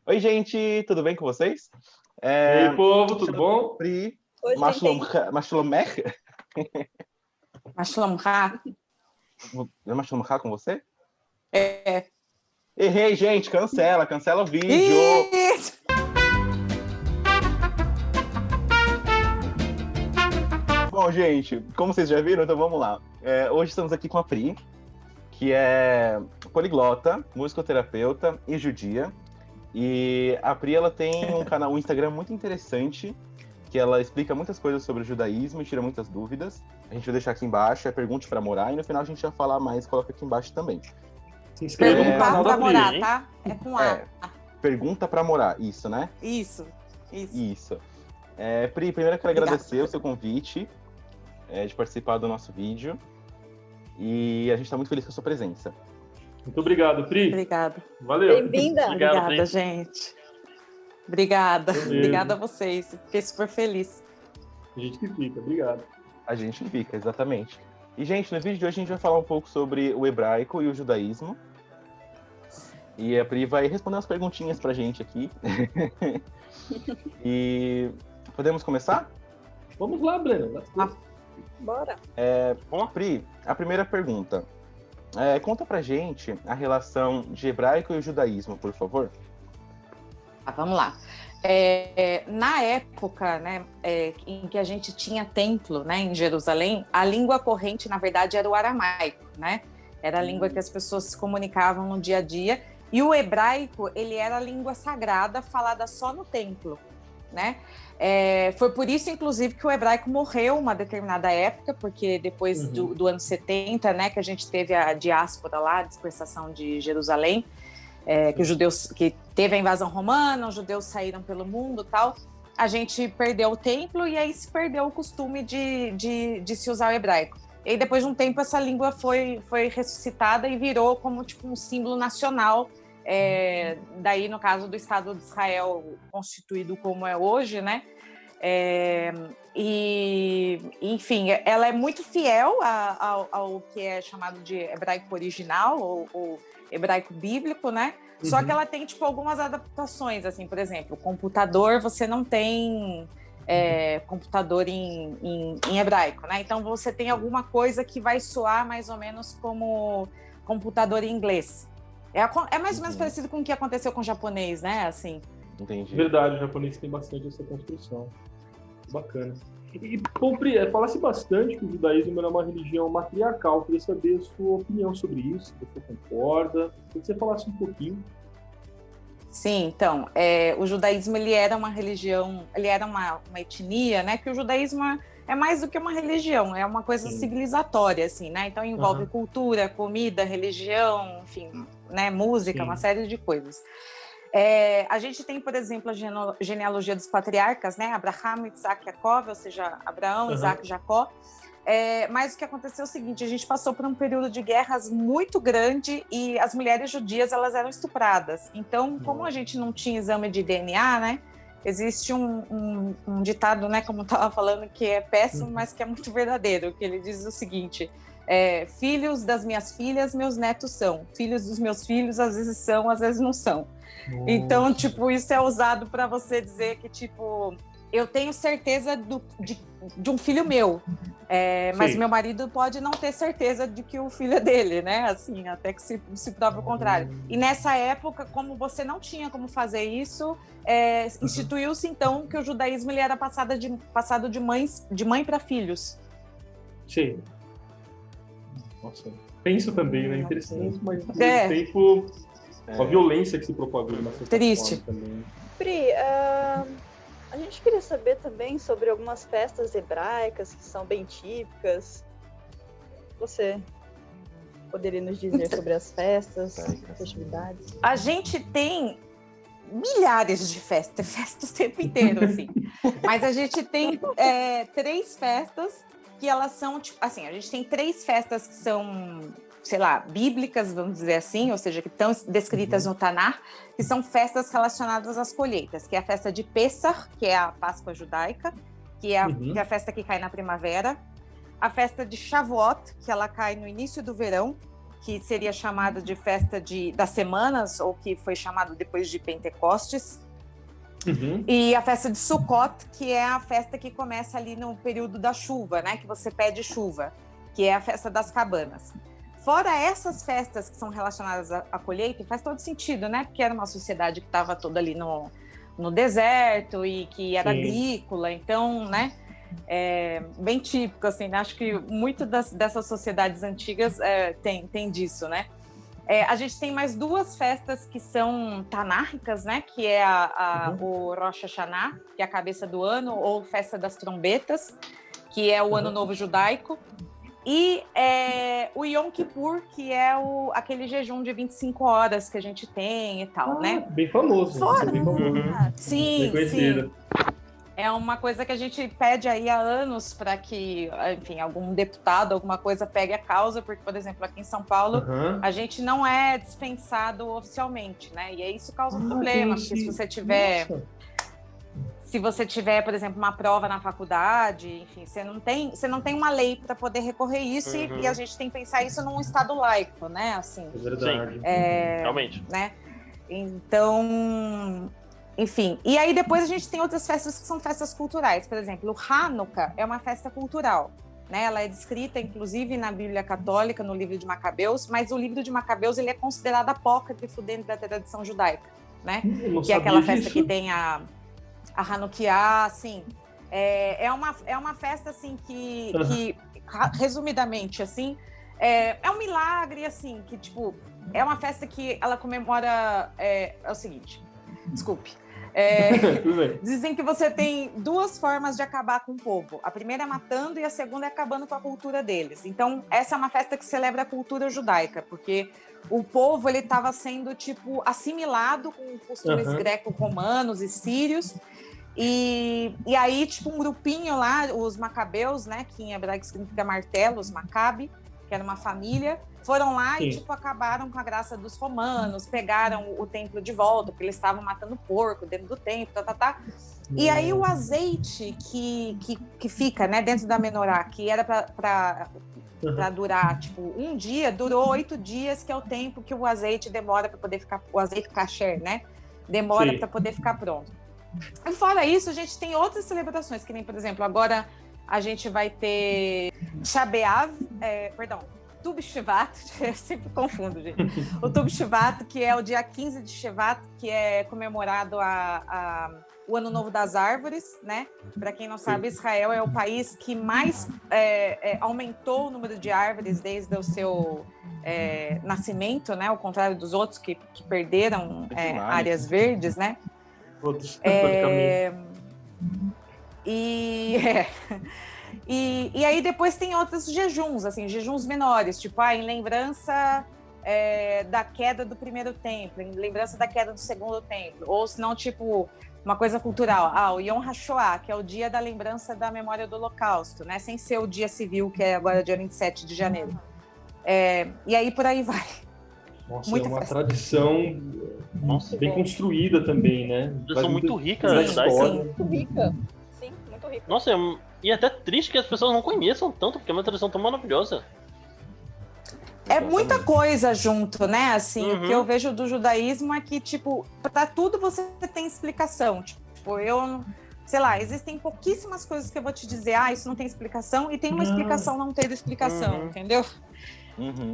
Oi, gente, tudo bem com vocês? E aí, povo, tudo bom? Pri, Oi, Mashlomech. Mashlomcha. É Mashlomcha com você? É. Errei, gente, cancela o vídeo. Isso. Bom, gente, como vocês já viram, então vamos lá. Hoje estamos aqui com a Pri, que é poliglota, musicoterapeuta e judia. E a Pri, ela tem um Instagram muito interessante, que ela explica muitas coisas sobre o judaísmo e tira muitas dúvidas. A gente vai deixar aqui embaixo, Pergunte pra Morar, e no final a gente vai falar mais, coloca aqui embaixo também. Se inscreva no canal da Pra Pri, morar, hein? tá? É com A. Pergunta pra Morar, isso, né? Isso. Isso. Pri, primeiro eu quero agradecer o seu convite de participar do nosso vídeo. E a gente está muito feliz com a sua presença. Muito obrigado, Pri. Obrigada. Valeu. Obrigada, Pri. gente. Obrigada. Valeu. Obrigada a vocês. Fiquei super feliz. A gente que fica, obrigado. A gente fica, exatamente. E, gente, no vídeo de hoje a gente vai falar um pouco sobre o hebraico e o judaísmo. E a Pri vai responder umas perguntinhas pra gente aqui. E podemos começar? Vamos lá, Breno. Bora. Pri, a primeira pergunta. Conta pra gente a relação de hebraico e o judaísmo, por favor. Vamos lá. Na época, né, em que a gente tinha templo, né, em Jerusalém, a língua corrente, na verdade, era o aramaico, né? Era a língua que as pessoas se comunicavam no dia a dia. E o hebraico, ele era a língua sagrada falada só no templo, né? Foi por isso, inclusive, que o hebraico morreu uma determinada época, porque depois do ano 70, né, que a gente teve a diáspora lá, a dispersação de Jerusalém, que teve a invasão romana, os judeus saíram pelo mundo e tal, a gente perdeu o templo e aí se perdeu o costume de se usar o hebraico. E aí, depois de um tempo, essa língua foi ressuscitada e virou como tipo um símbolo nacional, daí no caso do Estado de Israel constituído como é hoje, né? E, enfim, ela é muito fiel ao que é chamado de hebraico original ou hebraico bíblico, né? Só que ela tem tipo algumas adaptações, assim, por exemplo, computador, você não tem computador em hebraico, né? Então você tem alguma coisa que vai soar mais ou menos como computador em inglês. É mais ou menos parecido com o que aconteceu com o japonês, né? Assim. Entendi. Verdade, o japonês tem bastante essa construção. Bacana. E Pri, fala-se bastante que o judaísmo é uma religião matriarcal. Queria saber a sua opinião sobre isso, se você concorda. Queria que você falasse um pouquinho. Sim, então, o judaísmo, ele era uma religião, ele era uma etnia, né, que o judaísmo é mais do que uma religião, é uma coisa civilizatória, assim, né, então envolve cultura, comida, religião, enfim, né, música, uma série de coisas. A gente tem, por exemplo, a genealogia dos patriarcas, né, Abraham, Isaac e Jacó, ou seja, Abraão, Isaac e Jacó. Mas o que aconteceu é o seguinte, a gente passou por um período de guerras muito grande e as mulheres judias, elas eram estupradas. Então, como a gente não tinha exame de DNA, né, existe um ditado, né, como eu estava falando, que é péssimo, mas que é muito verdadeiro, que ele diz o seguinte: filhos das minhas filhas, meus netos são. Filhos dos meus filhos, às vezes são, às vezes não são. Nossa. Então, tipo, isso é usado para você dizer que, tipo, eu tenho certeza de um filho meu, mas meu marido pode não ter certeza de que o filho é dele, né? Assim, até que se prove o contrário. E nessa época, como você não tinha como fazer isso, instituiu-se então que o judaísmo ele era passado de mãe para filhos. Sim. Nossa, penso também, né? Interessante, mas ao mesmo tempo, a violência que se propagou na sociedade. Triste. Também. Pri, a gente queria saber também sobre algumas festas hebraicas que são bem típicas. Você poderia nos dizer sobre as festas, festividades? A gente tem milhares de festas o tempo inteiro, assim. Mas a gente tem 3 festas que elas são, tipo, assim, a gente tem 3 festas que são, sei lá, bíblicas, vamos dizer assim, ou seja, que estão descritas no Tanar, que são festas relacionadas às colheitas, que é a festa de Pessach, que é a Páscoa judaica, que é a festa que cai na primavera, a festa de Shavuot, que ela cai no início do verão, que seria chamada de festa das semanas, ou que foi chamada depois de Pentecostes. E a festa de Sukkot, que é a festa que começa ali no período da chuva, né? Que você pede chuva, que é a festa das cabanas. Fora essas festas que são relacionadas à colheita, faz todo sentido, né? Porque era uma sociedade que estava toda ali no deserto e que era agrícola, então, né? Bem típico, assim, né? Acho que muito dessas sociedades antigas tem disso, né? A gente tem mais 2 festas que são tanárricas, né? Que é o Rosh Hashanah, que é a cabeça do ano, ou Festa das Trombetas, que é o Ano Novo Judaico. E o Yom Kippur, que é aquele jejum de 25 horas que a gente tem e tal, né? Bem famoso. Bem famoso. Sim, bem sim. É uma coisa que a gente pede aí há anos para que, enfim, algum deputado, alguma coisa pegue a causa, porque, por exemplo, aqui em São Paulo, a gente não é dispensado oficialmente, né? E aí isso causa um problema, porque se você tiver... Se você tiver, por exemplo, uma prova na faculdade, enfim, você não tem uma lei para poder recorrer isso e a gente tem que pensar isso num estado laico, né? Assim, é verdade. Realmente. Né? Então, enfim. E aí depois a gente tem outras festas que são festas culturais. Por exemplo, o Hanukkah é uma festa cultural. Né? Ela é descrita, inclusive, na Bíblia Católica, no livro de Macabeus, mas o livro de Macabeus ele é considerado apócrifo dentro da tradição judaica. Né? Que é aquela festa que tem a Hanukkah, assim, é uma festa, assim, que resumidamente, assim, é um milagre, assim, que, tipo, é uma festa que ela comemora, é o seguinte, desculpe, dizem que você tem 2 formas de acabar com o povo, a primeira é matando e a segunda é acabando com a cultura deles, então essa é uma festa que celebra a cultura judaica, porque o povo, ele estava sendo, tipo, assimilado com costumes greco-romanos e sírios. E aí, tipo, um grupinho lá, os macabeus, né? Que em hebraico significa martelo, os Maccabi, que era uma família, foram lá e, tipo, acabaram com a graça dos romanos, pegaram o templo de volta, porque eles estavam matando porco dentro do templo, E aí o azeite que fica, né, dentro da menorá, que era para durar, tipo, um dia, durou 8 dias, que é o tempo que o azeite demora para poder ficar, o azeite kasher, né? Demora para poder ficar pronto. E fora isso, a gente tem outras celebrações, que nem, por exemplo, agora a gente vai ter Tu B'Shvat, eu sempre confundo, gente. O Tu B'Shvat, que é o dia 15 de Shevat, que é comemorado o Ano Novo das Árvores, né? Para quem não sabe, Israel é o país que mais aumentou o número de árvores desde o seu nascimento, né? Ao contrário dos outros que perderam áreas verdes, né? E aí depois tem outros jejuns, assim, jejuns menores, tipo, em lembrança da queda do primeiro templo, em lembrança da queda do segundo templo, ou se não, tipo, uma coisa cultural, o Yom HaShoah, que é o dia da lembrança da memória do Holocausto, né, sem ser o dia civil, que é agora dia 27 de janeiro. E aí por aí vai. Nossa, muita é uma festa. tradição bem construída também, né? Tradição muito rica, na verdade. Muito rica. Sim, muito rica. Nossa, e é até triste que as pessoas não conheçam tanto, porque é uma tradição tão maravilhosa. É muita coisa junto, né? Assim, o que eu vejo do judaísmo é que, tipo, para tudo você tem explicação. Tipo, sei lá, existem pouquíssimas coisas que eu vou te dizer, isso não tem explicação, e tem uma explicação não ter explicação, entendeu? Enfim.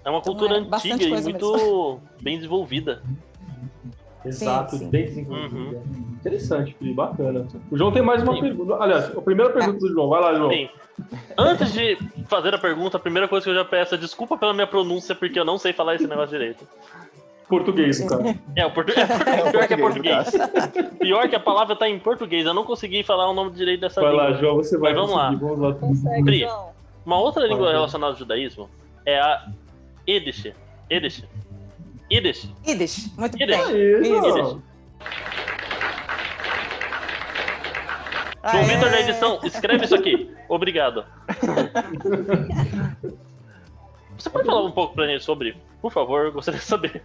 É uma cultura antiga e muito bem desenvolvida. Exato, sim. bem desenvolvida. Interessante, Pri, bacana. O João tem mais uma pergunta. Aliás, a primeira pergunta do João. Vai lá, João. Sim. Antes de fazer a pergunta, a primeira coisa que eu já peço é desculpa pela minha pronúncia, porque eu não sei falar esse negócio direito. Português, cara. Pior que é português. Pior que a palavra tá em português. Eu não consegui falar o nome direito dessa língua. Vai lá, João, você vai vamos conseguir. lá. Vamos lá. Consegue, Pri, João. uma outra língua relacionada ao judaísmo é a Yiddish. Yiddish, muito Yiddish. bem. Isso. João Vitor na edição, escreve isso aqui. Obrigado. Você pode falar um pouco pra gente sobre, por favor, eu gostaria de saber.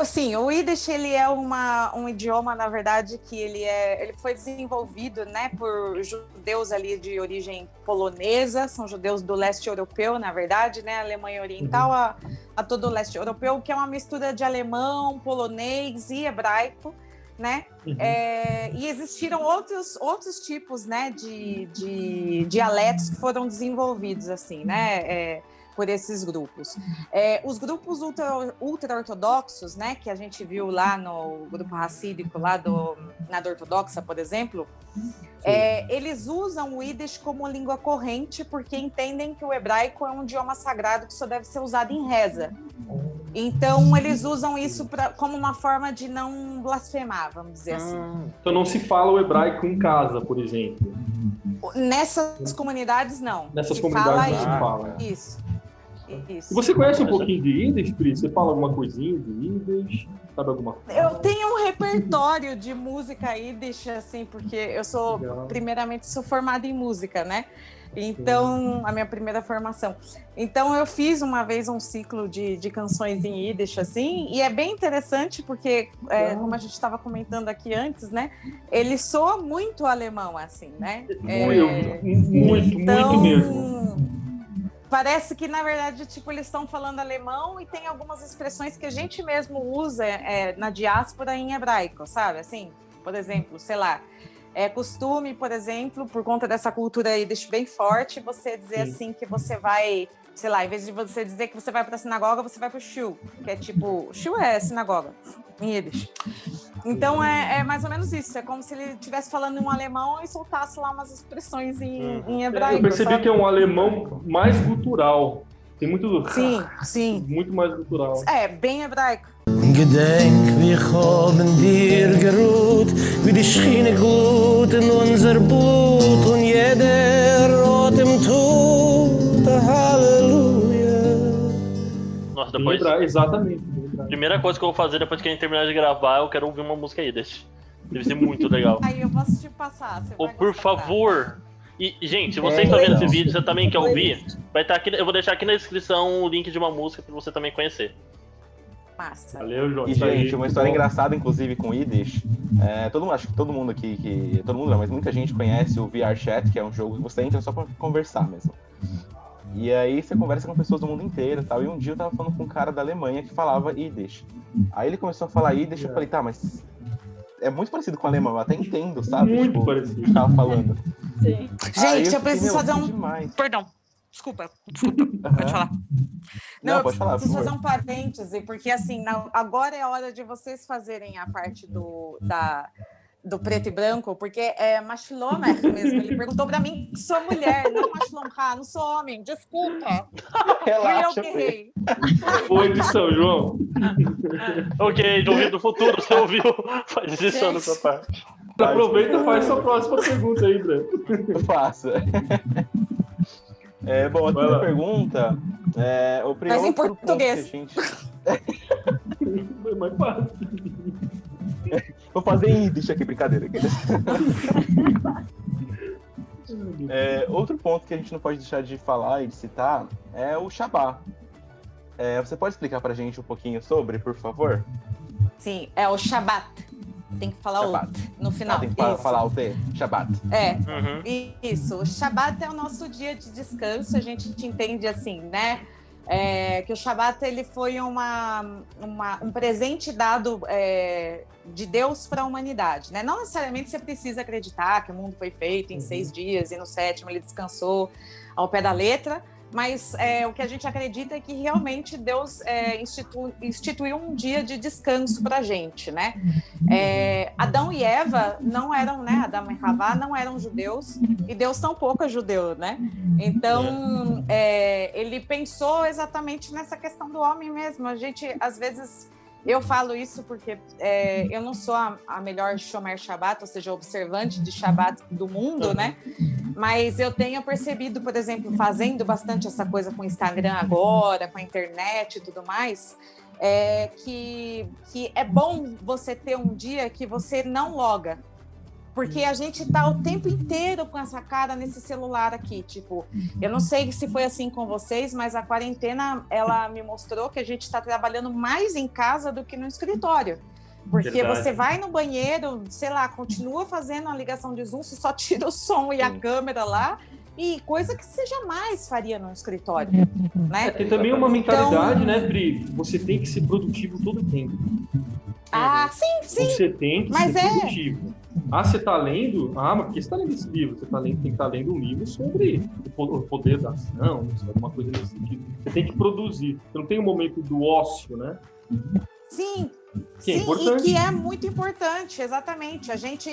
Sim, o Yiddish ele é um idioma, na verdade, que ele foi desenvolvido, né, por judeus ali de origem polonesa, são judeus do leste europeu, na verdade, né, Alemanha Oriental a todo o leste europeu, que é uma mistura de alemão, polonês e hebraico, né? E existiram outros tipos, né, de dialetos que foram desenvolvidos assim, né, por esses grupos. Os grupos ultra-ortodoxos, né, que a gente viu lá no grupo racídico, lá nada ortodoxa, por exemplo, eles usam o Yiddish como língua corrente porque entendem que o hebraico é um idioma sagrado que só deve ser usado em reza. Então, eles usam isso como uma forma de não blasfemar, vamos dizer assim. Então, não se fala o hebraico em casa, por exemplo? Nessas comunidades, não. Nessas comunidades não se fala. Isso. E você conhece um pouquinho de Yiddish, Pri? Você fala alguma coisinha de Yiddish? Sabe alguma coisa? Eu tenho um repertório de música Yiddish, assim, porque eu primeiramente, sou formada em música, né? Então, a minha primeira formação. Então, eu fiz uma vez um ciclo de canções em Yiddish, assim, e é bem interessante porque, como a gente estava comentando aqui antes, né? Ele soa muito alemão, assim, né? Muito mesmo. Parece que, na verdade, tipo, eles estão falando alemão e tem algumas expressões que a gente mesmo usa na diáspora em hebraico, sabe? Assim, por exemplo, sei lá, costume, por exemplo, por conta dessa cultura aí bem forte, você dizer assim que você vai, sei lá, em vez de você dizer que você vai para a sinagoga, você vai para o shul, que é tipo, shul é sinagoga, em Yiddish. Então é mais ou menos isso, é como se ele estivesse falando em um alemão e soltasse lá umas expressões em hebraico. Eu percebi, sabe? Que é um alemão mais gutural. Tem muito... Sim. Muito mais gutural. Bem hebraico. Gedenk, wir haben dir geruht, wie die Schiene glut in unser Blut und jeder Atem tut, Halleluja. Nossa, depois... Exatamente. Primeira coisa que eu vou fazer depois que a gente terminar de gravar, eu quero ouvir uma música Yiddish. Deve ser muito legal. Aí eu posso te passar. Por favor. E, gente, se você está vendo esse vídeo, você também quer ouvir, vai estar aqui, eu vou deixar aqui na descrição o link de uma música para você também conhecer. Massa. Valeu, João. E, gente, uma história engraçada, inclusive, com Yiddish. Acho que todo mundo aqui, todo mundo não, mas muita gente conhece o VR Chat, que é um jogo que você entra só pra conversar mesmo. E aí você conversa com pessoas do mundo inteiro e tal. E um dia eu tava falando com um cara da Alemanha que falava Yiddish. Aí ele começou a falar Yiddish e eu falei, tá, mas é muito parecido com o alemão, eu até entendo, sabe? Muito parecido. O que tava falando. Sim. Gente, eu preciso fazer um... Demais. Perdão. Desculpa. Pode falar. Não, pode falar, eu preciso por fazer favor. um parêntese, porque assim, agora é a hora de vocês fazerem a parte do preto e branco, porque é Mashlomer mesmo. Ele perguntou pra mim que sou mulher, não Mashlomcha, não sou homem. Desculpa. Relaxa, Fui eu que errei. Boa edição, João. Ok, João do futuro, você ouviu? Faz edição nessa parte. Aproveita e faz sua próxima pergunta aí, Breno. Faça. Bom, a primeira pergunta o primeiro Mas em português. Foi mais fácil. Vou fazer em Yiddish aqui, brincadeira. Outro ponto que a gente não pode deixar de falar e de citar é o Shabbat. Você pode explicar pra gente um pouquinho sobre, por favor? Sim, é o Shabbat. Tem que falar Shabbat. o no final. Tem que falar o T, Shabbat. Isso. O Shabbat é o nosso dia de descanso. A gente entende assim, né? Que o Shabbat ele foi um presente dado de Deus para a humanidade, né? Não necessariamente você precisa acreditar que o mundo foi feito em 6 dias e no 7º ele descansou ao pé da letra, mas o que a gente acredita é que realmente Deus instituiu um dia de descanso para a gente, né? Adão e Eva não eram, né? Adão e Havá não eram judeus e Deus tampouco é judeu, né? Então, ele pensou exatamente nessa questão do homem mesmo. A gente, às vezes, eu falo isso porque eu não sou a melhor Shomer Shabbat, ou seja, observante de Shabbat do mundo, né? Mas eu tenho percebido, por exemplo, fazendo bastante essa coisa com o Instagram agora, com a internet e tudo mais, que é bom você ter um dia que você não loga. Porque a gente tá o tempo inteiro com essa cara nesse celular aqui, tipo, eu não sei se foi assim com vocês, mas a quarentena, ela me mostrou que a gente está trabalhando mais em casa do que no escritório. Porque Verdade. você vai no banheiro, sei lá, continua fazendo a ligação de Zoom, você só tira o som e a câmera lá, e coisa que você jamais faria no escritório, né? Tem também uma mentalidade, né, Pri? Você tem que ser produtivo todo o tempo. Ah, sim, sim. Você tem que Mas ser produtivo. Você está lendo? Mas por que você está lendo esse livro? Você tem que estar lendo um livro sobre o poder da ação, alguma coisa nesse sentido. Você tem que produzir. Você não tem um momento do ócio, né? Sim. Que é Sim, importante. e que é muito importante, exatamente. A gente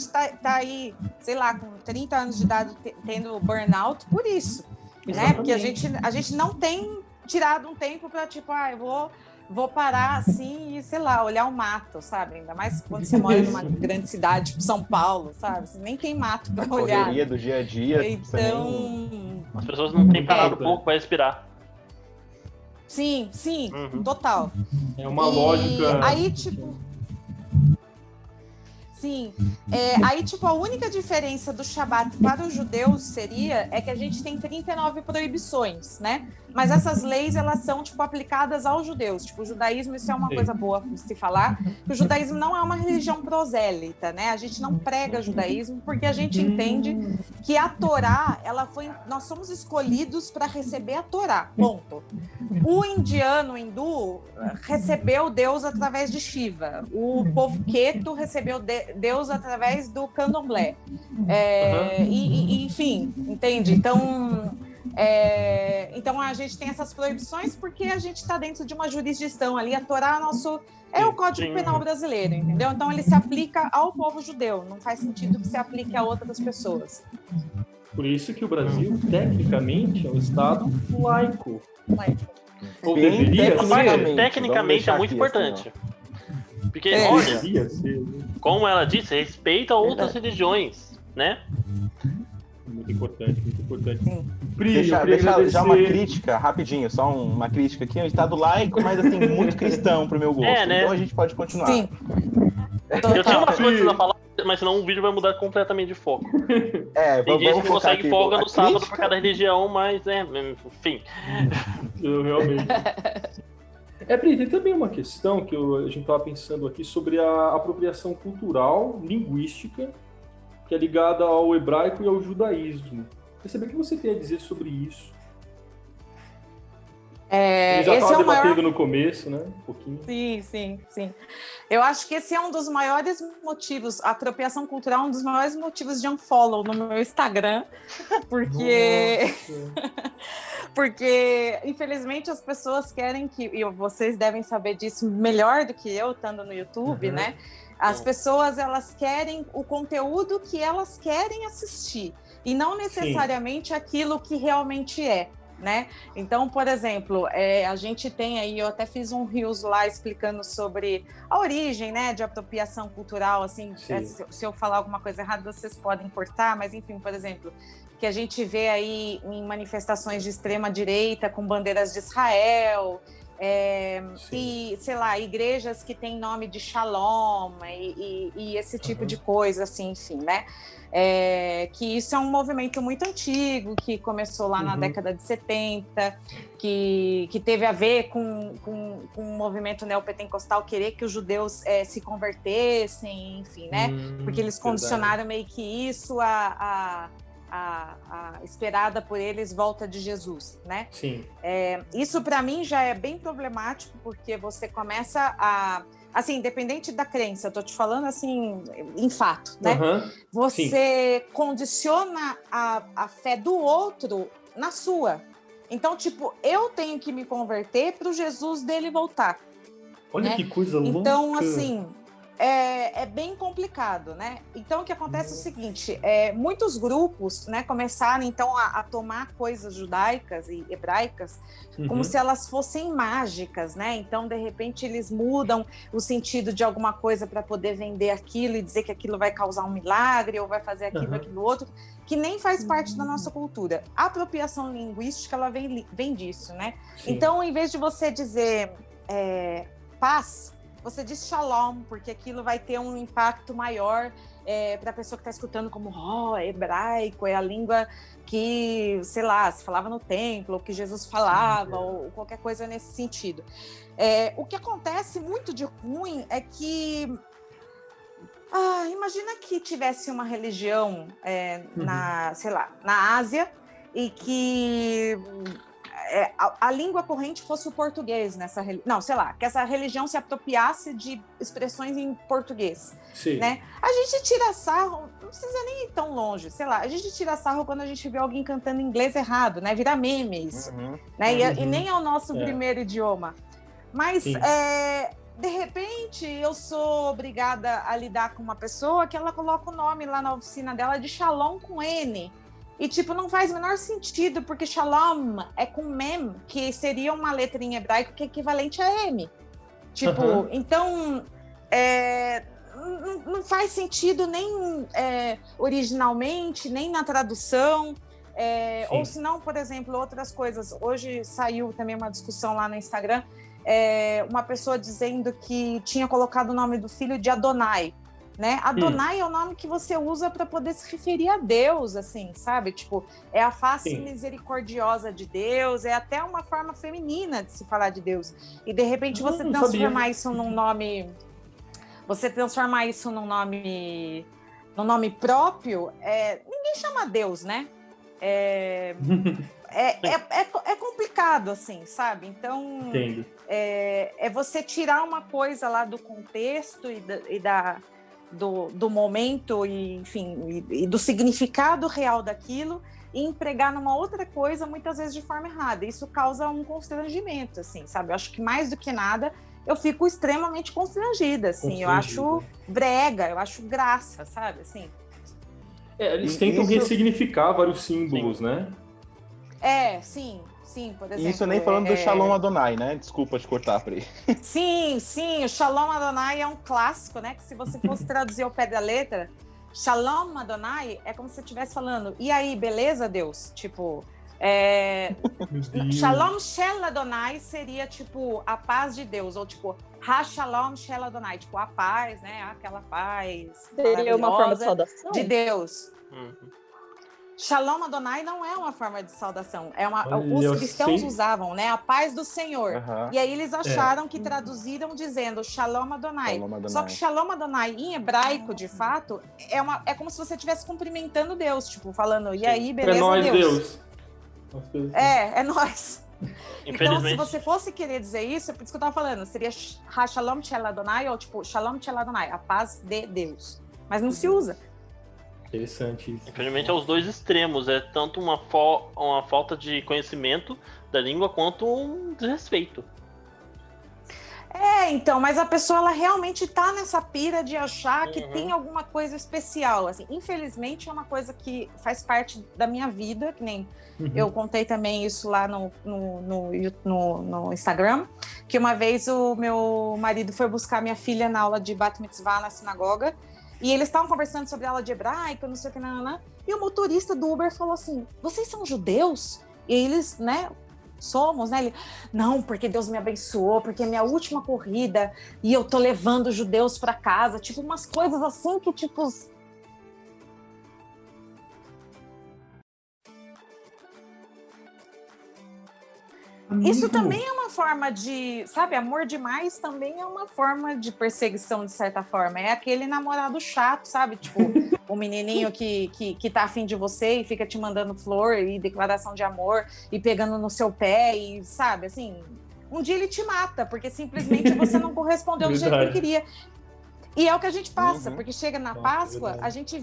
tá aí, sei lá, com 30 anos de idade tendo burnout por isso, né? Porque a gente não tem tirado um tempo para, tipo, eu vou parar assim e, sei lá, olhar o mato, sabe? Ainda mais quando você mora numa grande cidade, tipo São Paulo, sabe? Você nem tem mato para olhar. Correria do dia a dia. Então... As pessoas não têm parado um pouco para respirar. Sim, total. É uma lógica. Aí, tipo. Sim. Aí, tipo, a única diferença do Shabat para os judeus seria que a gente tem 39 proibições, né? Mas essas leis, elas são, tipo, aplicadas aos judeus. Tipo, o judaísmo, isso é uma coisa boa de se falar, que o judaísmo não é uma religião prosélita, né? A gente não prega judaísmo porque a gente entende que a Torá, nós somos escolhidos para receber a Torá, ponto. O indiano, o hindu, recebeu Deus através de Shiva. O povo queto recebeu Deus através do candomblé. Enfim, entende? Então a gente tem essas proibições porque a gente está dentro de uma jurisdição ali. A Torá é o Código Penal brasileiro, entendeu? Então ele se aplica ao povo judeu. Não faz sentido que se aplique a outras pessoas. Por isso que o Brasil, tecnicamente, é um Estado laico. Ou Bem deveria ser. Tecnicamente é muito importante. Porque, olha, como ela disse, respeita outras religiões, né? Muito importante, muito importante. Pri, Deixa já uma crítica, rapidinho, só uma crítica aqui. É um Estado laico, mas assim, muito cristão pro meu gosto. Né? Então a gente pode continuar. Sim. Eu tinha umas coisas a falar, mas senão o vídeo vai mudar completamente de foco. Tem gente que consegue folga no sábado por cada religião, mas enfim. Eu realmente. Pri, tem também uma questão que a gente estava pensando aqui sobre a apropriação cultural, linguística, que é ligada ao hebraico e ao judaísmo. Quer saber o que você tem a dizer sobre isso? Ele já estava debatendo no começo, né? Um pouquinho. Sim. Eu acho que esse é um dos maiores motivos, a apropriação cultural é um dos maiores motivos de unfollow no meu Instagram, porque... Porque, infelizmente, as pessoas querem e vocês devem saber disso melhor do que eu, estando no YouTube, né? As pessoas, elas querem o conteúdo que elas querem assistir, e não necessariamente aquilo que realmente é, né? Então, por exemplo, a gente tem aí, eu até fiz um Reels lá explicando sobre a origem, né, de apropriação cultural, assim, se eu falar alguma coisa errada, vocês podem cortar, mas enfim, por exemplo, que a gente vê aí em manifestações de extrema-direita com bandeiras de Israel, e, sei lá, igrejas que têm nome de Shalom e esse tipo de coisa, assim, enfim, né? Que isso é um movimento muito antigo, que começou lá na década de 70, que teve a ver com o movimento neopentecostal querer que os judeus se convertessem, enfim, né? Porque eles condicionaram meio que isso a esperada por eles volta de Jesus, né? Sim. Isso para mim já é bem problemático, porque você começa assim, independente da crença, eu tô te falando assim, em fato, né? Você condiciona a fé do outro na sua. Então, tipo, eu tenho que me converter para o Jesus dele voltar. Olha, né? Que coisa louca! Então, assim... É bem complicado, né? Então, o que acontece é o seguinte, muitos grupos, né, começaram, então, a tomar coisas judaicas e hebraicas como se elas fossem mágicas, né? Então, de repente, eles mudam o sentido de alguma coisa para poder vender aquilo e dizer que aquilo vai causar um milagre ou vai fazer aquilo outro, que nem faz parte da nossa cultura. A apropriação linguística, ela vem disso, né? Sim. Então, em vez de você dizer paz... você diz shalom, porque aquilo vai ter um impacto maior para a pessoa que está escutando como, é hebraico, é a língua que, sei lá, se falava no templo, ou que Jesus falava, ou qualquer coisa nesse sentido. O que acontece muito de ruim é que imagina que tivesse uma religião sei lá, na Ásia, e que a língua corrente fosse o português nessa não, sei lá, que essa religião se apropriasse de expressões em português. Sim. Né? A gente tira sarro, não precisa nem ir tão longe, sei lá, a gente tira sarro quando a gente vê alguém cantando inglês errado, né? Vira meme isso, né? E nem é o nosso primeiro idioma. Mas, de repente, eu sou obrigada a lidar com uma pessoa que ela coloca o nome lá na oficina dela de Shalom com N. E, tipo, não faz o menor sentido, porque Shalom é com Mem, que seria uma letra em hebraico que é equivalente a M. Tipo, então, não faz sentido nem originalmente, nem na tradução. Ou se não, por exemplo, outras coisas. Hoje saiu também uma discussão lá no Instagram, uma pessoa dizendo que tinha colocado o nome do filho de Adonai. Né? Adonai é o nome que você usa para poder se referir a Deus, assim, sabe? Tipo, é a face misericordiosa de Deus, é até uma forma feminina de se falar de Deus. E de repente você transformar isso num nome, num nome próprio, ninguém chama Deus, né? É complicado, assim, sabe? Então, é você tirar uma coisa lá do contexto do momento e, enfim, e do significado real daquilo e empregar numa outra coisa, muitas vezes de forma errada. Isso causa um constrangimento, assim, sabe? Eu acho que mais do que nada, eu fico extremamente constrangida, assim. Eu acho brega, eu acho graça, sabe? Assim. Eles tentam ressignificar vários símbolos, né? Sim, por exemplo. Isso nem falando do Shalom Adonai, né? Desculpa te cortar, Pri. Sim, o Shalom Adonai é um clássico, né? Que se você fosse traduzir ao pé da letra, Shalom Adonai é como se você estivesse falando, e aí, beleza, Deus? Tipo, Shalom Shel Adonai seria, tipo, a paz de Deus, ou tipo, Ha-Shalom Shel Adonai, tipo, a paz, né? Aquela paz seria uma forma de saudação? De Deus. Shalom Adonai não é uma forma de saudação. Os cristãos usavam, né? A paz do Senhor. E aí eles acharam que traduziram dizendo Shalom Adonai. Só que Shalom Adonai, em hebraico, de fato, é como se você estivesse cumprimentando Deus. Tipo, falando, e aí, beleza, Deus. É nós. Então, se você fosse querer dizer isso, é por isso que eu tava falando, seria Ha-Shalom Shel Adonai, ou tipo, Shalom Shel Adonai, a paz de Deus. Mas não se usa. Interessante isso. Infelizmente é os dois extremos, é tanto uma falta de conhecimento da língua quanto um desrespeito. Então, mas a pessoa ela realmente tá nessa pira de achar que tem alguma coisa especial, assim. Infelizmente é uma coisa que faz parte da minha vida, que nem eu contei também isso lá no Instagram, que uma vez o meu marido foi buscar minha filha na aula de Bat Mitzvah na sinagoga, e eles estavam conversando sobre aula de hebraico, não sei o que, e o motorista do Uber falou assim, vocês são judeus? E eles, né, somos, né? Ele, não, porque Deus me abençoou, porque é minha última corrida e eu tô levando judeus para casa, tipo, umas coisas assim que, tipo... Isso também é uma forma de, sabe, amor demais também é uma forma de perseguição, de certa forma. É aquele namorado chato, sabe? Tipo, o menininho que tá afim de você e fica te mandando flor e declaração de amor e pegando no seu pé e, sabe, assim... Um dia ele te mata, porque simplesmente você não correspondeu do jeito que ele queria. E é o que a gente passa, porque chega na Páscoa, a gente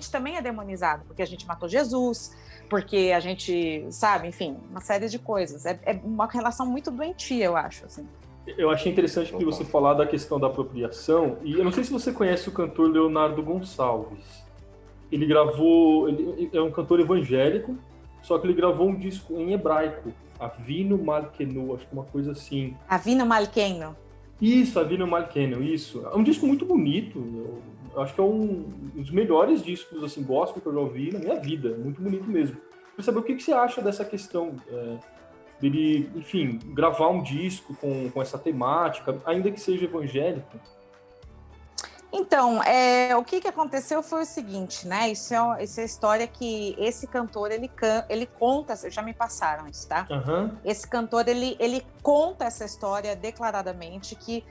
também é demonizado, porque a gente matou Jesus, porque a gente, sabe, enfim, uma série de coisas. É uma relação muito doentia, eu acho, assim. Eu achei interessante que você falar da questão da apropriação, e eu não sei se você conhece o cantor Leonardo Gonçalves. Ele é um cantor evangélico, só que ele gravou um disco em hebraico, Avinu Malkeinu, acho que uma coisa assim. Avinu Malkeinu. Isso, Avinu Malkeinu, isso. É um disco muito bonito, eu acho que é um dos melhores discos, assim, gospel que eu já ouvi na minha vida, muito bonito mesmo. Queria saber o que você acha dessa questão dele, enfim, gravar um disco com essa temática, ainda que seja evangélico? Então, o que aconteceu foi o seguinte, né? Isso é história que esse cantor, ele conta, já me passaram isso, tá? Uhum. Esse cantor, ele conta essa história declaradamente, que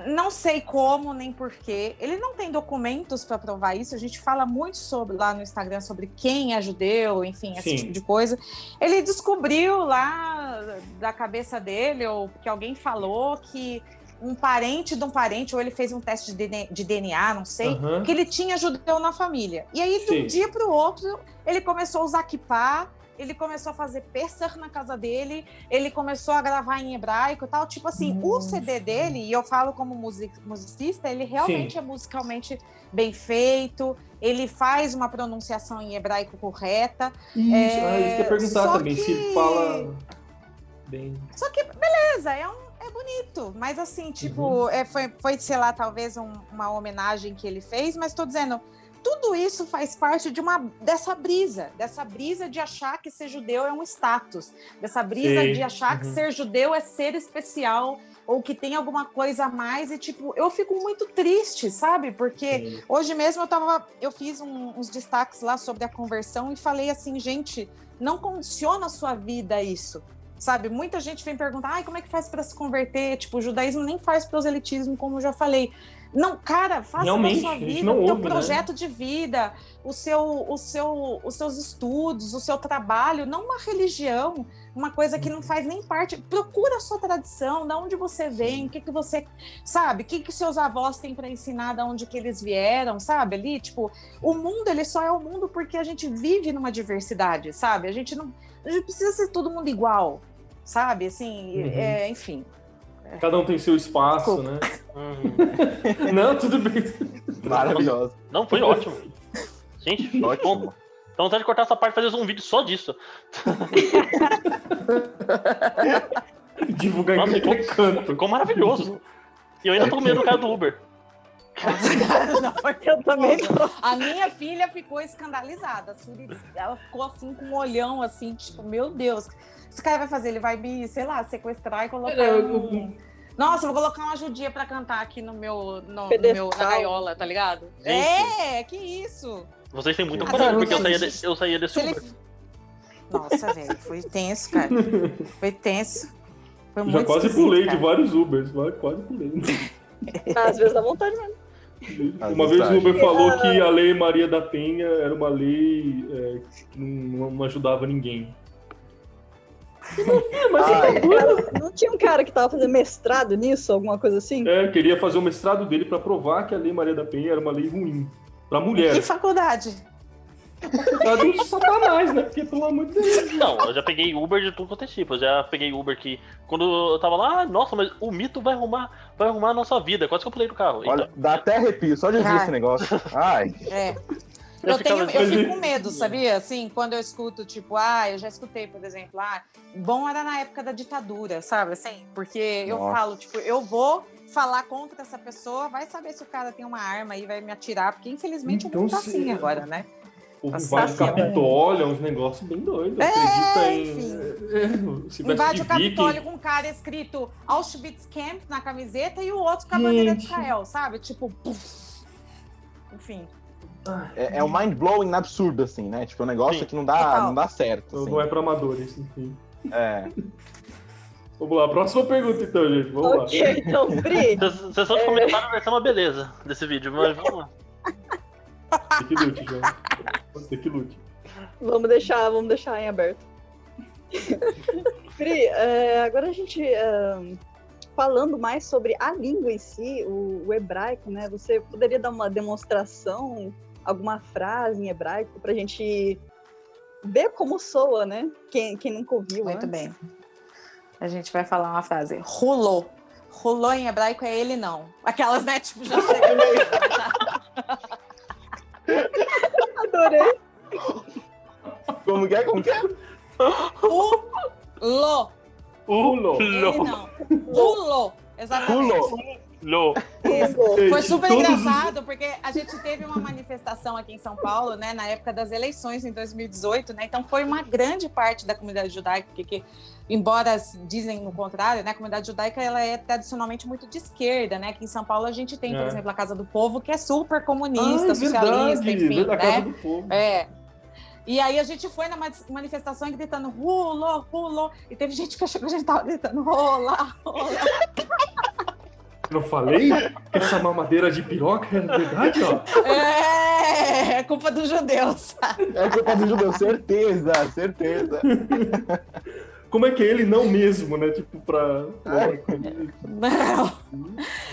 não sei como nem porquê, ele não tem documentos para provar isso, a gente fala muito lá no Instagram sobre quem é judeu, enfim, esse tipo de coisa. Ele descobriu lá da cabeça dele, ou que alguém falou que um parente de um parente, ou ele fez um teste de DNA, não sei, que ele tinha judeu na família. E aí, de um dia para o outro, ele começou a usar kippah, ele começou a fazer Pesach na casa dele, ele começou a gravar em hebraico e tal. Tipo assim, o CD dele, e eu falo como musicista, ele realmente é musicalmente bem feito, ele faz uma pronunciação em hebraico correta. Isso que eu ia perguntar também, se ele fala bem... Só que, beleza, é bonito, mas assim, tipo, foi, sei lá, talvez uma homenagem que ele fez, mas tô dizendo, tudo isso faz parte dessa brisa de achar que ser judeu é um status, dessa brisa de achar que ser judeu é ser especial, ou que tem alguma coisa a mais, e tipo, eu fico muito triste, sabe? Porque hoje mesmo eu fiz uns destaques lá sobre a conversão e falei assim, gente, não condiciona a sua vida isso. Sabe, muita gente vem perguntar, como é que faz para se converter? Tipo, o judaísmo nem faz proselitismo, como eu já falei. Não, cara, faça da sua vida, o teu projeto de vida, os seus estudos, o seu trabalho, não uma religião, uma coisa que não faz nem parte. Procura a sua tradição, de onde você vem, o que você sabe, o que seus avós têm para ensinar, de onde que eles vieram, sabe? Ali, tipo, o mundo, ele só é o mundo porque a gente vive numa diversidade, sabe? A gente precisa ser todo mundo igual, sabe? Assim, enfim. Cada um tem seu espaço, né? Não, tudo bem. Maravilhoso. Não, foi ótimo. Gente, ótimo. Então vontade de cortar essa parte e fazer um vídeo só disso. Divulgar em qualquer canto. Ficou maravilhoso. E eu ainda tô com medo do cara do Uber. Eu também tô. A minha filha ficou escandalizada. Ela ficou assim com um olhão assim, tipo, meu Deus, esse cara vai fazer? Ele vai me, sei lá, sequestrar e colocar Nossa, eu vou colocar uma judia pra cantar aqui na gaiola, tá ligado? Gente, que isso? Vocês têm muita coragem, porque eu saía desse Uber. Nossa, velho, foi tenso, cara. Foi tenso. Foi muito já quase pulei de vários Ubers, quase pulei. Às vezes dá vontade mesmo. Uma vez o Uber falou que a Lei Maria da Penha era uma lei que não ajudava ninguém. Mas não tinha um cara que tava fazendo mestrado nisso, alguma coisa assim? Queria fazer o mestrado dele pra provar que a Lei Maria da Penha era uma lei ruim pra mulher. Que faculdade? Faculdade do Satanás, né? Porque, pelo amor de Deus. Não, eu já peguei Uber de tudo quanto é tipo. Eu já peguei Uber que, quando eu tava lá, nossa, mas o mito vai arrumar a nossa vida. Quase que eu pulei do carro. Olha, então... dá até arrepio, só de ver esse negócio. Ai. Eu fico com medo, sabia? Assim, quando eu escuto, tipo, eu já escutei, por exemplo, bom era na época da ditadura, sabe? Assim, porque eu falo, tipo, eu vou falar contra essa pessoa, vai saber se o cara tem uma arma e vai me atirar, porque infelizmente então, o mundo tá assim agora, né? O invade o Capitólio, é uns negócios bem doidos. Invade o Capitólio com um cara escrito Auschwitz Camp na camiseta e o outro com a bandeira de Israel, sabe? Tipo, enfim. É um mind-blowing absurdo, assim, né? Tipo, um negócio que não dá certo. Assim. Não é pra amadores, enfim. Vamos lá, próxima pergunta então, gente. Vamos lá. Então, Pri. Sessão de comentário vai ser uma beleza desse vídeo, mas vamos lá. Tem que lute, já. Tem que lute. Vamos deixar em aberto. Pri, agora a gente... falando mais sobre a língua em si, o hebraico, né? Você poderia dar uma demonstração, alguma frase em hebraico pra gente ver como soa, né? Quem nunca ouviu. Muito bem. A gente vai falar uma frase. Rolô. Rolô em hebraico é ele não. Aquelas, né? Tipo, já chega meio... Adorei. Como que é? Ulô. Ele não. Ulô. Exatamente. Ulô. Foi super engraçado, porque a gente teve uma manifestação aqui em São Paulo, né, na época das eleições em 2018, né? Então foi uma grande parte da comunidade judaica que embora dizem o contrário, né? A comunidade judaica ela é tradicionalmente muito de esquerda, né? Aqui em São Paulo a gente tem, por exemplo, a Casa do Povo, que é super comunista, socialista, enfim, a Casa do Povo. E aí a gente foi na manifestação gritando rulo, rulo, e teve gente que achou que a gente tava gritando rola, rola. Não falei que essa mamadeira de piroca é verdade, ó? É culpa dos judeus. É culpa dos judeus, certeza. Como é que é ele não mesmo, né? Tipo, pra... Não.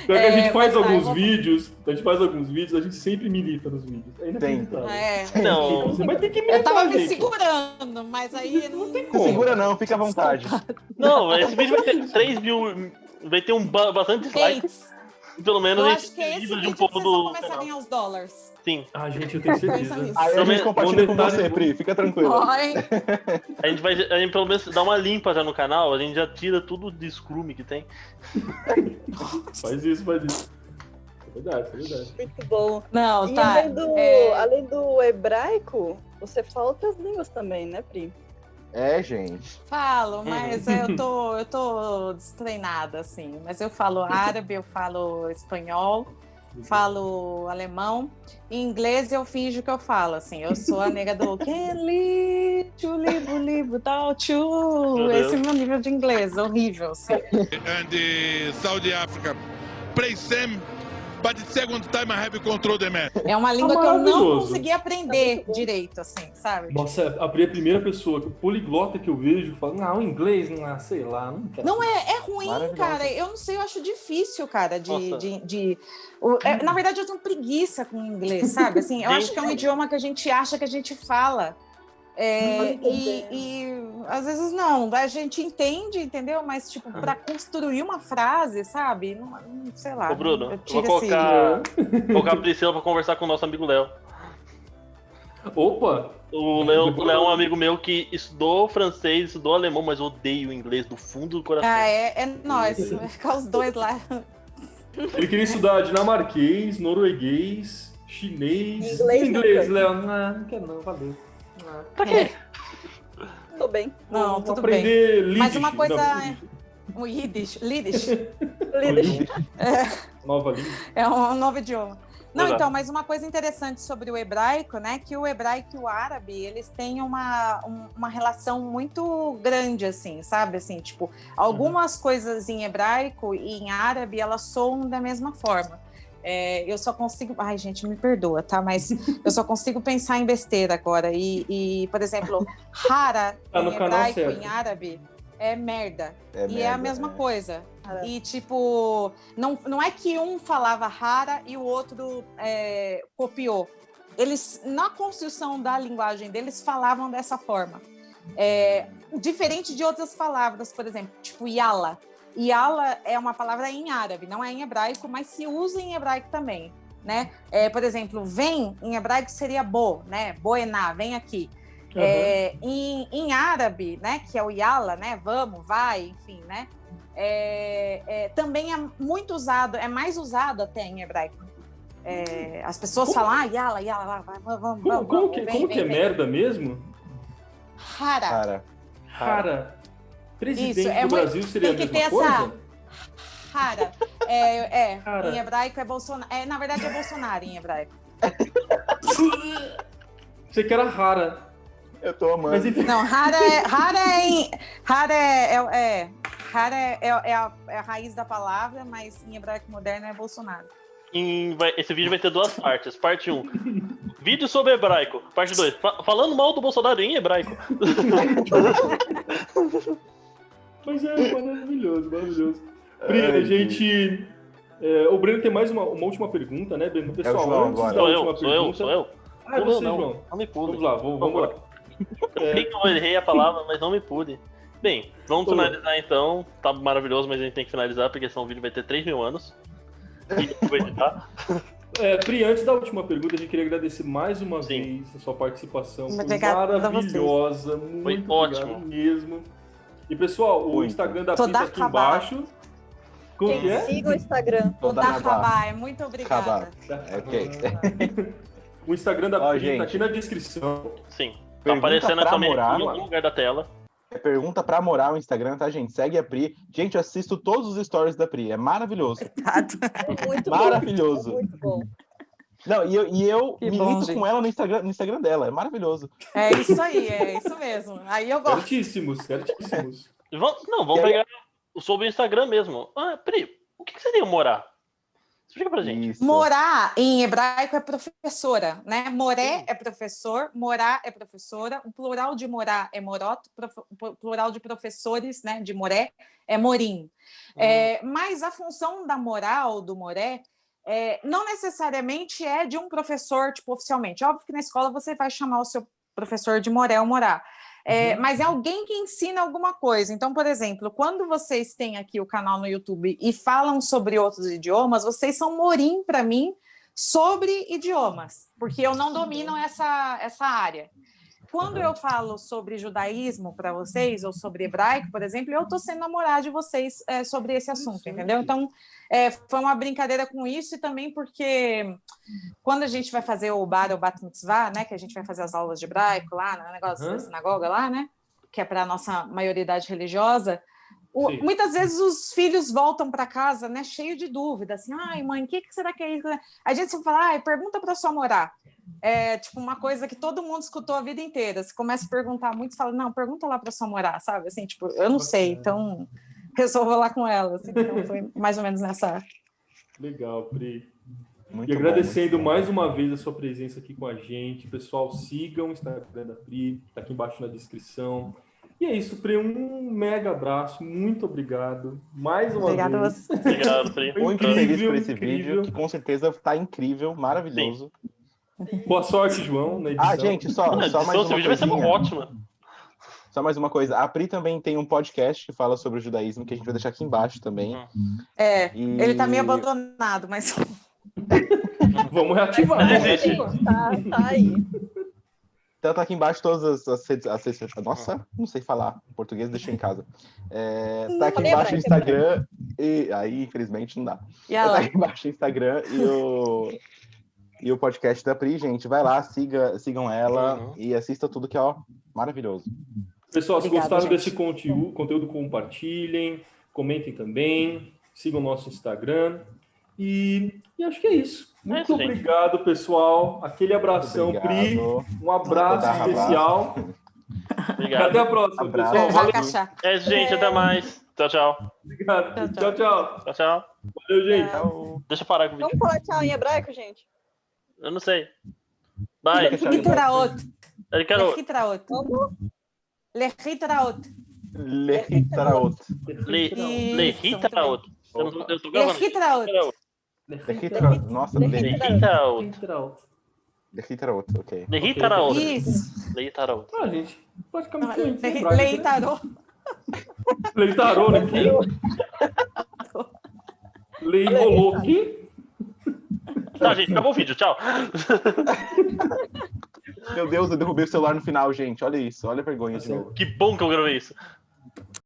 Então, a gente faz alguns vídeos, a gente sempre milita nos vídeos. É inacreditável. Não. Você vai ter que militar, eu tava me gente. segurando, mas aí não tem como. Segura não, fica à vontade. Não, esse vídeo vai ter 3 mil... Vai ter bastante dislikes. Pelo menos eu a acho que é esse de vídeo um pouco que vocês vão do começar a canal. ganhar os dólares. Sim. Ah, gente, eu tenho certeza. Aí a gente compartilha com você, Pri, fica tranquilo. A gente pelo menos dá uma limpa já no canal, a gente já tira tudo de scrum que tem. Faz isso. É verdade. Muito bom. Não, E tá. além do hebraico, você fala outras línguas também, né, Pri? Gente. Falo, mas eu tô destreinada, assim. Mas eu falo árabe, eu falo espanhol, falo alemão. Em inglês eu finjo que eu falo, assim. Eu sou a nega do Kelly, libo, tal, tchu. Esse é o meu nível de inglês, horrível, assim. And the Saudi Africa play same, but the second time I have control the match. É uma língua que eu não consegui aprender direito, assim, sabe? Nossa, a primeira pessoa, poliglota que eu vejo, fala, não, o inglês, sei lá, não quero. Não é ruim, cara. Eu não sei, eu acho difícil, cara, na verdade, eu tenho preguiça com o inglês, sabe? Assim, eu acho que é um idioma que a gente acha que a gente fala. E às vezes não, a gente entende, entendeu? Mas, tipo, pra construir uma frase, sabe? Não sei lá. Ô, Bruno, eu vou colocar a Priscila pra conversar com o nosso amigo Léo. Opa! O Léo é um amigo meu que estudou francês, estudou alemão, mas odeia o inglês do fundo do coração. É nóis, vai ficar os dois lá. Ele queria estudar dinamarquês, norueguês, chinês, inglês, Léo. Não quero não, valeu. Pra quê? Tô bem. Não, tudo aprender bem. Yiddish, mas uma coisa... O Yiddish. Nova língua. É um novo idioma. Não, Exato. então, mas uma coisa interessante sobre o hebraico, né, que o hebraico e o árabe, eles têm uma relação muito grande, assim, sabe? Assim, tipo, algumas coisas em hebraico e em árabe, elas soam da mesma forma. Eu só consigo... Ai, gente, me perdoa, tá? Mas eu só consigo pensar em besteira agora. E por exemplo, hara em hebraico e em árabe é merda. É a mesma coisa. E, tipo, não é que um falava hara e o outro copiou. Eles, na construção da linguagem deles, falavam dessa forma. Diferente de outras palavras, por exemplo, tipo yala. Yala é uma palavra em árabe, não é em hebraico, mas se usa em hebraico também, né? Por exemplo, vem em hebraico seria bo, né? Boená, vem aqui. Uhum. Em árabe, né? Que é o yala, né? Vamos, vai, enfim, né? Também é muito usado, é mais usado até em hebraico. As pessoas falam, yala, vamos. Como que é merda mesmo? Hara. Presidente do Brasil seria a mesma coisa? Hara. Em hebraico é Bolsonaro. Na verdade é Bolsonaro em hebraico. Você que era rara. Eu tô amando. Mas, enfim... Não, Hara é a raiz da palavra, mas em hebraico moderno é Bolsonaro. Esse vídeo vai ter 2 partes. Parte 1. Vídeo sobre hebraico. Parte 2. Falando mal do Bolsonaro em hebraico. Mas é maravilhoso. Pri, a gente... o Breno tem mais uma última pergunta, né, Breno? Pessoal, antes da última pergunta... Sou eu. É você, João. Não me pude. Vamos lá, vamos lá. Eu sei que eu errei a palavra, mas não me pude. Bem, vamos finalizar então. Tá maravilhoso, mas a gente tem que finalizar, porque senão o vídeo vai ter 3 mil anos. E eu vou editar. Pri, antes da última pergunta, a gente queria agradecer mais uma vez a sua participação. Foi maravilhosa, muito obrigado mesmo. E pessoal, o Instagram da Pri tá aqui embaixo. Como que é? Siga o Instagram. Toda muito obrigada. O Instagram da Pri tá aqui na descrição. Sim. Tá aparecendo também em algum lugar da tela. Pergunta pra morar o Instagram, tá, gente? Segue a Pri. Gente, eu assisto todos os stories da Pri. É maravilhoso. É muito maravilhoso. bom. É muito bom. Não, e eu Que milito bom, com ela no Instagram dela. É maravilhoso. É isso aí, é isso mesmo. Aí eu gosto. Certíssimos. Vamos pegar sobre o Instagram mesmo. Pri, o que seria morar? Explica pra gente. Isso. Morá, em hebraico, é professora, né? Moré é professor, morá é professora, o plural de morá é morot, o plural de professores, né, de moré, é morim. Mas a função da moral, do moré, não necessariamente é de um professor, tipo, oficialmente. Óbvio que na escola você vai chamar o seu professor de moré ou morá. Mas é alguém que ensina alguma coisa. Então, por exemplo, quando vocês têm aqui o canal no YouTube e falam sobre outros idiomas, vocês são morim para mim sobre idiomas, porque eu não domino essa área. Quando eu falo sobre judaísmo para vocês, ou sobre hebraico, por exemplo, eu estou sendo namorada de vocês sobre esse assunto, entendeu? Então, foi uma brincadeira com isso, e também porque quando a gente vai fazer o bar ou bat mitzvah, né, que a gente vai fazer as aulas de hebraico lá, no negócio da sinagoga lá, né, que é para a nossa maioridade religiosa, muitas vezes os filhos voltam para casa, né, cheio de dúvida, assim, ai, mãe, o que será que é isso? A gente sempre fala, pergunta para sua morar. É tipo uma coisa que todo mundo escutou a vida inteira. Você começa a perguntar muito, você fala, não, pergunta lá para sua morar, sabe? Assim, tipo, eu não sei, então resolvo lá com ela. Assim, então foi mais ou menos nessa. Legal, Pri. Muito e agradecendo bom. mais uma vez a sua presença aqui com a gente. Pessoal, sigam o Instagram da Pri, tá aqui embaixo na descrição. E é isso, Pri, um mega abraço, muito obrigado. Mais uma Obrigada vez. a você. Obrigado, Pri. Muito feliz por esse vídeo, que com certeza tá incrível, maravilhoso. Sim. Boa sorte, João, na edição. Gente, só mais uma Esse vídeo vai ser coisinha. ótimo. Só mais uma coisa. A Pri também tem um podcast que fala sobre o judaísmo, que a gente vai deixar aqui embaixo também. Ele tá meio abandonado, mas... Vamos reativar. Tá aí. Então tá aqui embaixo todas as redes... Nossa, não sei falar. Em português deixei em casa. Tá aqui embaixo o Instagram e... Aí, infelizmente, não dá. Tá aqui embaixo o Instagram e o podcast da Pri, gente. Vai lá, sigam ela e assista tudo que é maravilhoso. Pessoal, se Obrigada, gostaram gente. desse conteúdo, compartilhem, comentem também, sigam o nosso Instagram. E acho que é isso. Muito obrigado, pessoal. Aquele abração, Pri. Um abraço especial. Obrigado. Até a próxima, Abraço. pessoal. Valeu. Gente, até mais. Tchau. Obrigado. Tchau. Valeu, gente. Deixa eu parar com o vídeo. Vamos falar tchau em hebraico, gente? Eu não sei. Bye. Lehitraot. Como? Lehitraot. Lehitraot. Eu tô gravando. Lehitraot. Nossa, Lehitraot. Lehitraot, ok. Lehitraot. Isso. Lehitraot. Gente, pode ficar muito fluente. Leitarot. Leitarot aqui? Leiolô aqui? Tá, gente, acabou o vídeo. Tchau. Meu Deus, eu derrubei o celular no final, gente. Olha isso, olha a vergonha de novo. Que bom que eu gravei isso.